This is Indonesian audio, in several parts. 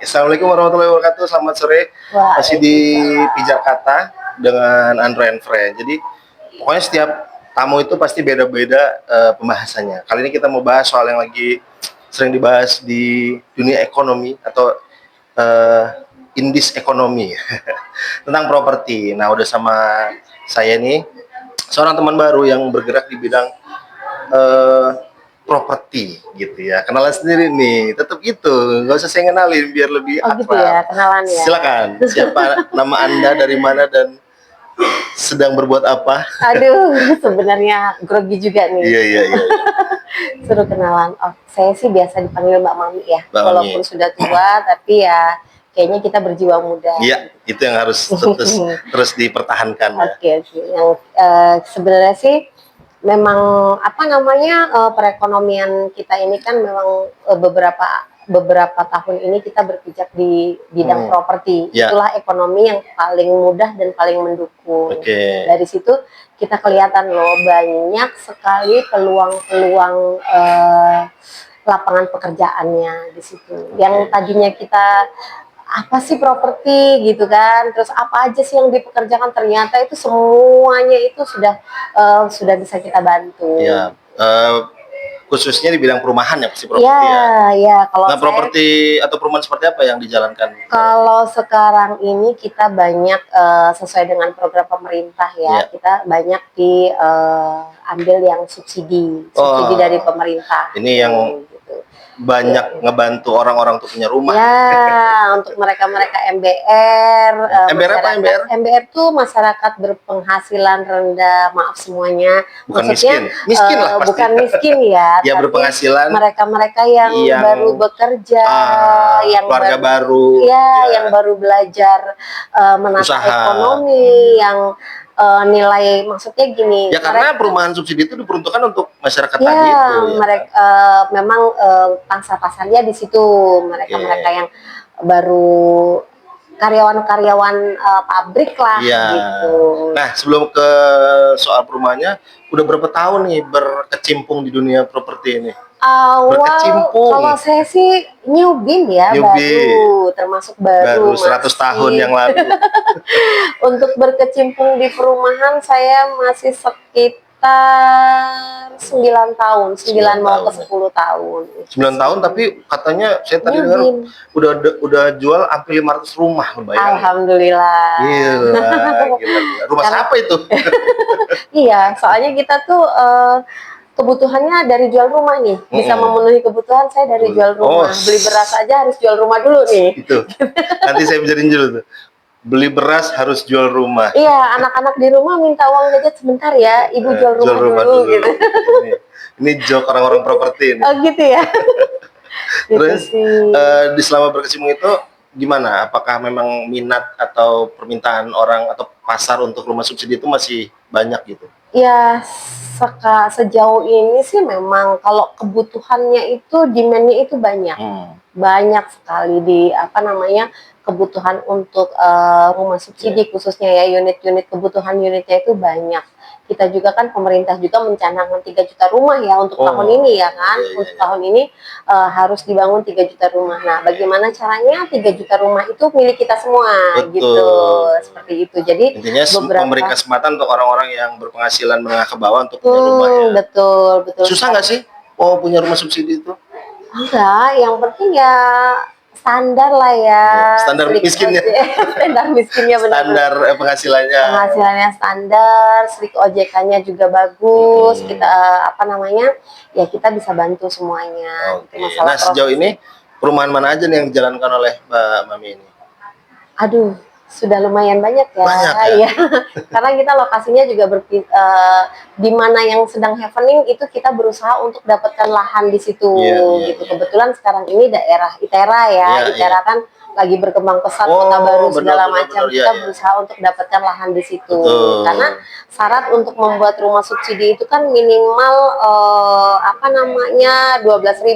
Assalamualaikum warahmatullahi wabarakatuh. Selamat sore. Masih di Pijar Kata dengan Andro and Friend. Jadi pokoknya setiap tamu itu pasti beda-beda pembahasannya. Kali ini kita mau bahas soal yang lagi sering dibahas di dunia ekonomi atau indis ekonomi tentang properti. Nah, udah sama saya nih seorang teman baru yang bergerak di bidang properti gitu ya. Kenalan sendiri nih, tetap gitu, nggak usah saya kenalin biar lebih akrab. Gitu ya, kenalan ya. Silakan, siapa nama Anda, dari mana, dan sedang berbuat apa? Aduh, sebenarnya grogi juga nih. Iya. Suruh kenalan. Oh, saya sih biasa dipanggil Mbak Mami ya. Mbak Walaupun Mami. sudah tua, tapi ya kayaknya kita berjiwa muda. Iya, itu yang harus terus dipertahankan. Oke. Yang sebenarnya sih memang perekonomian kita ini kan memang beberapa tahun ini kita berpijak di bidang properti. Itulah ekonomi yang paling mudah dan paling mendukung. Dari situ kita kelihatan loh, banyak sekali peluang-peluang lapangan pekerjaannya di situ. Yang tadinya kita apa sih properti gitu kan, terus apa aja sih yang dipekerjakan, ternyata itu semuanya itu sudah bisa kita bantu. Ya, khususnya di bidang perumahan ya, pasti properti ya. Kalau nah, properti atau perumahan seperti apa yang dijalankan? Kalau sekarang ini kita banyak sesuai dengan program pemerintah ya, kita banyak diambil yang subsidi dari pemerintah. Ini yang banyak ngebantu orang-orang untuk punya rumah. Ya, untuk mereka-mereka MBR. MBR apa MBR? MBR tuh masyarakat berpenghasilan rendah, maaf semuanya. Bukan maksudnya miskin lah pasti. Bukan miskin ya, ya, tapi berpenghasilan. Mereka-mereka yang baru bekerja, yang keluarga baru, yang baru belajar menata ekonomi, yang nilai, maksudnya gini ya, karena perumahan subsidi itu diperuntukkan untuk masyarakat ya, tadi itu ya, mereka memang pangsa pasarnya di situ, mereka yang baru karyawan-karyawan pabrik lah gitu. Nah, sebelum ke soal perumahannya, udah berapa tahun nih berkecimpung di dunia properti ini? Kalau saya sih newbie ya, termasuk baru 100 tahun yang lalu. Untuk berkecimpung di perumahan saya masih sekitar 9 tahun, 9 mau ke 10 tahun. 9 tahun, tapi katanya saya tadi dengar udah jual hampir 500 rumah. Alhamdulillah. Gila. Rumah siapa itu? Iya, soalnya kita tuh kebutuhannya dari jual rumah nih, bisa memenuhi kebutuhan saya dari jual rumah. Beli beras aja harus jual rumah dulu nih. Itu. Nanti saya bicarin dulu tuh. Beli beras harus jual rumah. Iya, anak-anak di rumah minta uang jajan sebentar ya, ibu jual rumah dulu. Gitu. Ini joke orang-orang properti ini. Oh gitu ya. Terus di selama berkecimpung itu gimana? Apakah memang minat atau permintaan orang atau pasar untuk rumah subsidi itu masih banyak gitu? Ya, sejauh ini sih memang kalau kebutuhannya itu, demand-nya itu banyak. Banyak sekali kebutuhan untuk rumah subsidi, khususnya ya unit-unit, kebutuhan unitnya itu banyak. Kita juga kan, pemerintah juga mencanangkan 3 juta rumah ya untuk tahun ini ya kan. Untuk tahun ini harus dibangun 3 juta rumah. Nah, bagaimana caranya 3 juta rumah itu milik kita semua. Gitu. Seperti itu. Jadi intinya memberi kesempatan untuk orang-orang yang berpenghasilan menengah ke bawah untuk punya rumah ya. Betul. Susah nggak sih punya rumah subsidi itu? Enggak, yang penting ya standar lah ya. Standar miskinnya. Standar miskinnya benar. Standar penghasilannya. Penghasilannya standar, slik OJK-nya juga bagus. Kita ya kita bisa bantu semuanya. Nah, sejauh ini perumahan mana aja nih yang dijalankan oleh Mbak Mami ini? Aduh, sudah lumayan banyak ya. Banyak ya? Karena kita lokasinya juga di mana yang sedang happening itu kita berusaha untuk dapatkan lahan di situ. Gitu. Kebetulan sekarang ini daerah ITERA ya. ITERA kan lagi berkembang pesat, kota baru segala macam. Kita berusaha untuk dapatkan lahan di situ. Karena syarat untuk membuat rumah subsidi itu kan minimal 12.000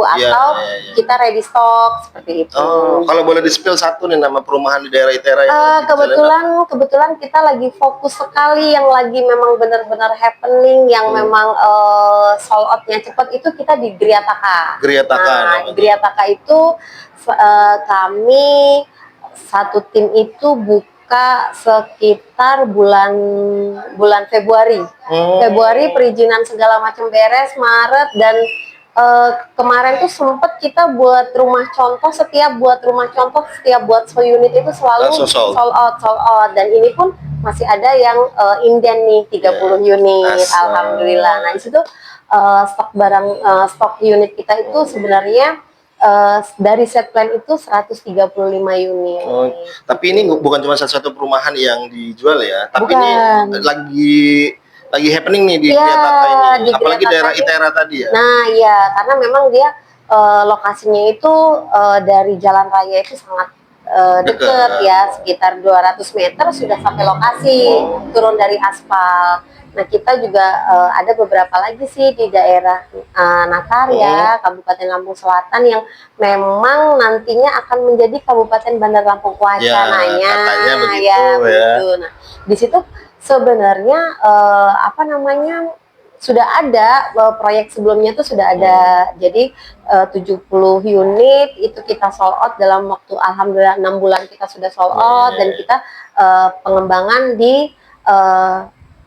atau kita ready stock seperti itu. Kalau boleh di-spill satu nih nama perumahan di daerah ITERA yang kebetulan kita lagi fokus sekali yang lagi memang benar-benar happening yang memang sold out-nya cepat itu kita di Griataka. Griataka. Nah, Griataka itu kami satu tim itu buka sekitar bulan Februari. Februari perizinan segala macam beres, Maret, dan kemarin tuh sempet kita buat rumah contoh, setiap buat unit itu selalu sold out, dan ini pun masih ada yang inden nih 30 unit. Alhamdulillah. Nah, di situ stok unit kita itu sebenarnya dari set plan itu 135 unit. Tapi ini bukan cuma satu perumahan yang dijual ya, tapi bukan. ini lagi happening nih di Griataka ini. Apalagi daerah ITERA tadi ya. Nah, iya, karena memang dia lokasinya itu dari jalan raya itu sangat dekat ya, sekitar 200 meter sudah sampai lokasi, turun dari aspal. Nah, kita juga ada beberapa lagi sih di daerah Natarya, Kabupaten Lampung Selatan, yang memang nantinya akan menjadi Kabupaten Bandar Lampung Wacananya. Katanya begitu, ya. Begitu. Nah, di situ sebenarnya sudah ada proyek sebelumnya tuh sudah ada. Jadi 70 unit itu kita sold out dalam waktu, alhamdulillah 6 bulan kita sudah sold out. Dan kita pengembangan di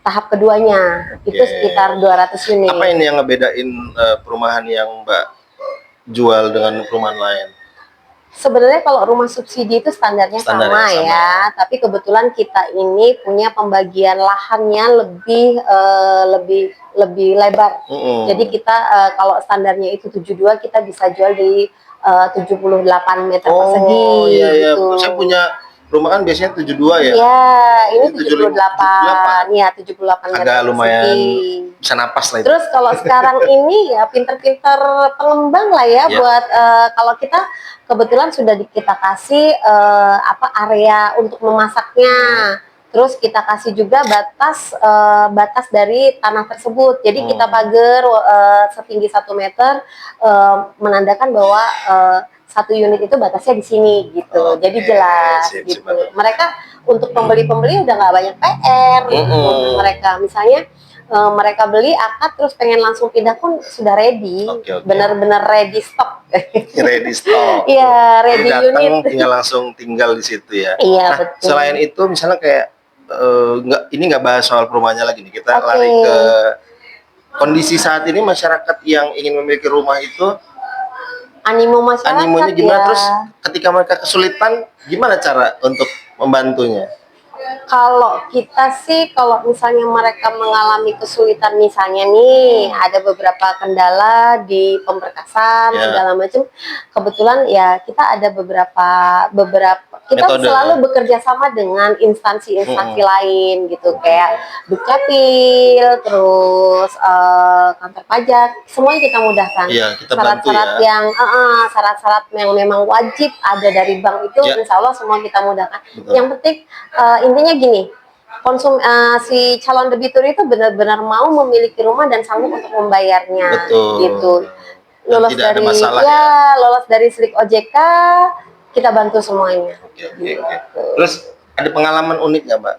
tahap keduanya itu sekitar 200 unit. Apa ini yang ngebedain perumahan yang Mbak jual dengan perumahan lain? Sebenarnya kalau rumah subsidi itu standarnya sama ya, tapi kebetulan kita ini punya pembagian lahannya lebih lebar. Jadi kita kalau standarnya itu 72, kita bisa jual di 78 meter persegi. Gitu. Saya punya rumah kan biasanya 72 ya. Iya, ini 78. Iya, 78 meter. Agak lumayan bisa napas lah itu. Terus kalau sekarang ini ya pinter-pinter pengembang lah ya, buat kalau kita kebetulan sudah kita kasih area untuk memasaknya. Terus kita kasih juga batas dari tanah tersebut. Jadi kita pagar setinggi 1 meter, menandakan bahwa satu unit itu batasnya di sini gitu. Jadi jelas gitu. Mereka untuk pembeli-pembeli udah nggak banyak PR. Mereka misalnya mereka beli akad terus pengen langsung pindah pun sudah ready. Benar-benar ready stock. Ready stock. Iya, ready unit. Tinggal langsung tinggal di situ ya. Iya, nah, betul. Selain itu misalnya kayak nggak bahas soal perumahannya lagi nih. Kita lari ke kondisi saat ini masyarakat yang ingin memiliki rumah itu. Animo masyarakat. Animonya gimana? Ya. Terus ketika mereka kesulitan, gimana cara untuk membantunya? Kalau kita sih, kalau misalnya mereka mengalami kesulitan, misalnya nih ada beberapa kendala di pemberkasan segala macam, kebetulan ya kita ada beberapa kita selalu bekerja sama dengan instansi-instansi lain gitu, kayak Dukcapil, terus kantor pajak, semuanya kita mudahkan. Syarat-syarat syarat-syarat yang memang wajib ada dari bank itu, insya Allah semua kita mudahkan. Yang penting intinya gini, si calon debitur itu benar-benar mau memiliki rumah dan sanggup untuk membayarnya. Gitu. Lolos dari lolos dari SLIK OJK, kita bantu semuanya. Terus ada pengalaman unik nggak, Mbak,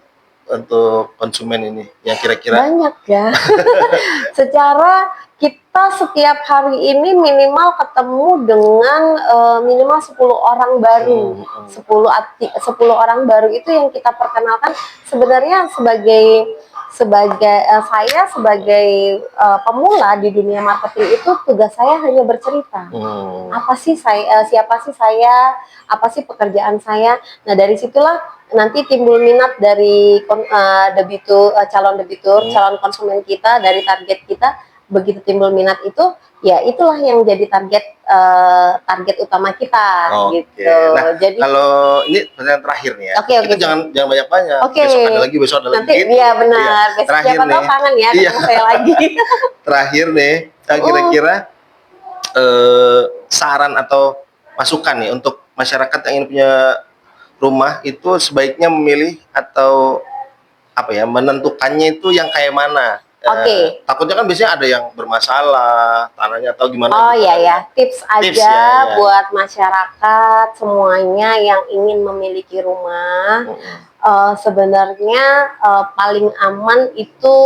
untuk konsumen ini yang kira-kira? Banyak ya. Secara kita setiap hari ini minimal ketemu dengan minimal 10 orang baru. 10 orang baru itu yang kita perkenalkan. Sebenarnya saya sebagai pemula di dunia marketing itu, tugas saya hanya bercerita. Apa sih siapa sih saya, apa sih pekerjaan saya. Nah, dari situlah nanti timbul minat dari calon debitur, calon konsumen kita, dari target kita. Begitu timbul minat itu, ya itulah yang jadi target utama kita. Gitu. Nah, jadi kalau ini pertanyaan terakhir nih ya. Itu jangan banyak-banyak. Besok ada lagi. Nanti iya benar. Besok siapa tahu kangen ya ketemu saya lagi. Terakhir nih, kira-kira saran atau masukan nih untuk masyarakat yang ingin punya rumah itu sebaiknya memilih atau menentukannya itu yang kayak mana? Takutnya kan biasanya ada yang bermasalah tanahnya atau gimana. Tips aja buat masyarakat semuanya yang ingin memiliki rumah. sebenarnya paling aman itu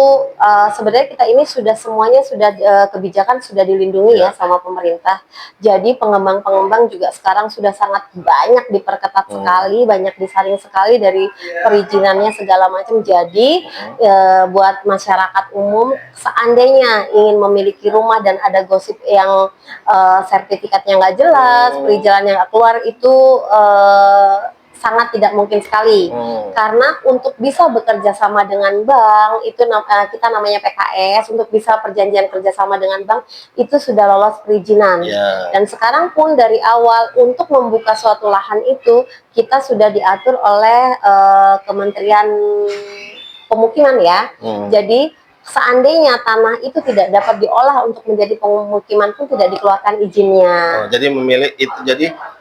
sebenarnya kita ini sudah semuanya sudah kebijakan sudah dilindungi ya sama pemerintah. Jadi pengembang-pengembang juga sekarang sudah sangat banyak diperketat sekali, banyak disaring sekali dari perizinannya segala macam. Jadi buat masyarakat umum seandainya ingin memiliki rumah dan ada gosip yang sertifikatnya nggak jelas, perizinan yang nggak keluar itu sangat tidak mungkin sekali. Karena untuk bisa bekerja sama dengan bank itu kita namanya PKS, untuk bisa perjanjian kerjasama dengan bank itu sudah lolos perizinan. Dan sekarang pun dari awal untuk membuka suatu lahan itu kita sudah diatur oleh Kementerian Pemukiman ya. Jadi seandainya tanah itu tidak dapat diolah untuk menjadi pemukiman pun tidak dikeluarkan izinnya. Jadi memilih itu,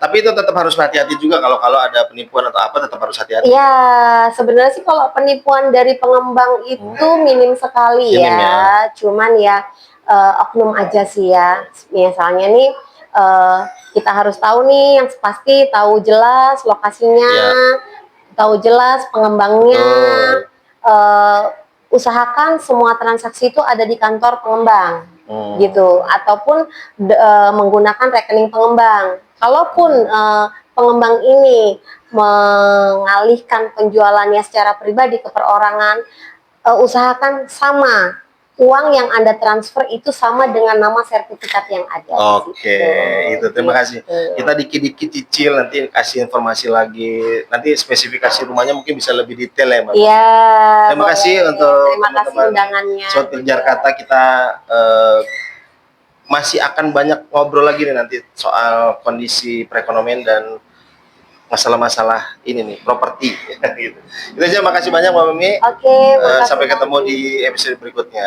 tapi itu tetap harus hati-hati juga kalau ada penipuan atau apa, tetap harus hati-hati. Ya, sebenarnya sih kalau penipuan dari pengembang itu minim sekali ya. Cuman ya oknum aja sih ya. Misalnya nih kita harus tahu nih yang pasti, tahu jelas lokasinya, tahu jelas pengembangnya. Usahakan semua transaksi itu ada di kantor pengembang gitu, ataupun menggunakan rekening pengembang. Kalaupun pengembang ini mengalihkan penjualannya secara pribadi ke perorangan, usahakan sama uang yang Anda transfer itu sama dengan nama sertifikat yang ada. Itu terima kasih. Kita dikit-dikit cicil, nanti kasih informasi lagi. Nanti spesifikasi rumahnya mungkin bisa lebih detail ya, Mbak. Iya. Terima kasih untuk teman-teman undangannya. Sobat Pijar Kata. Kita masih akan banyak ngobrol lagi nih nanti soal kondisi perekonomian dan masalah-masalah ini nih, properti. Gitu. Itu aja, makasih banyak Mbak Mimi. Oke, sampai ketemu di episode berikutnya.